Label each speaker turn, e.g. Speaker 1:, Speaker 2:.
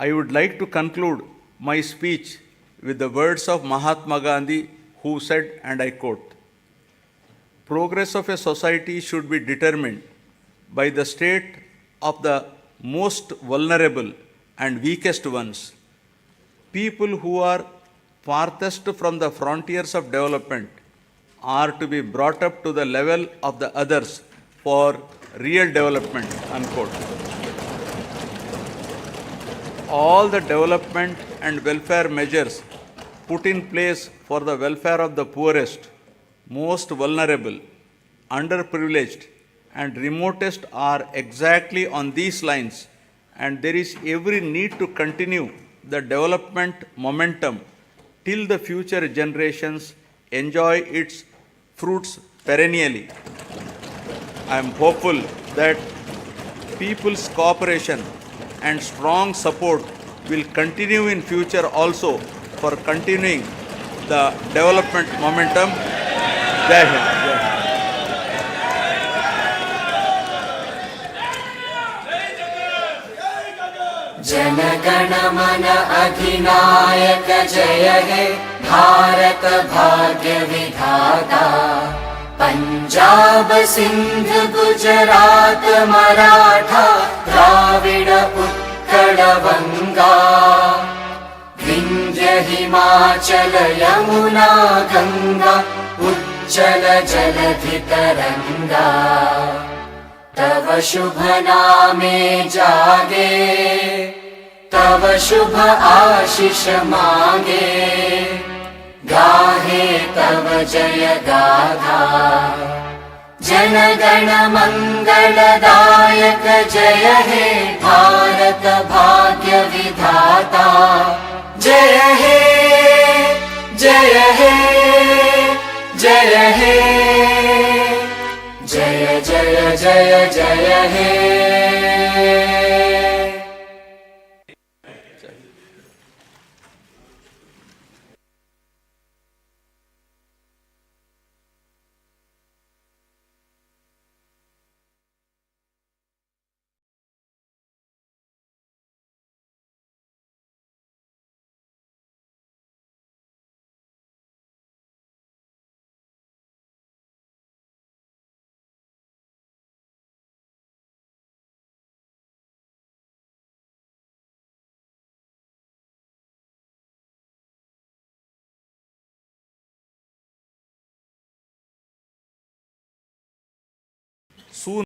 Speaker 1: I would like to conclude my speech with the words of Mahatma Gandhi, who said, and I quote, "Progress of a society should be determined by the state of the most vulnerable and weakest ones. People who are farthest from the frontiers of development are to be brought up to the level of the others for real development." Unquote. All the development and welfare measures put in place for the welfare of the poorest, most vulnerable, underprivileged, and remotest are exactly on these lines, and there is every need to continue the development momentum till the future generations enjoy its fruits perennially. I am hopeful that people's cooperation and strong support will continue in future also for continuing the development momentum. Jai Hind. Jai Hind.
Speaker 2: Jana Gana मन अधिनायक जय हे भारत भाग्य विधाता। पंजाब सिंध गुजरात मराठा द्राविड उत्कल बंगा। विंध्य हिमाचल यमुना गंगा उज्जल जलधि तरंगा। तव शुभ नामे जागे तव शुभ आशीष मांगे। गाहे तव जय गाथा जन गण मंगलदायक जय हे भारत भाग्य विधाता। जय हे जय हे जय हे जय जय जय जय हे।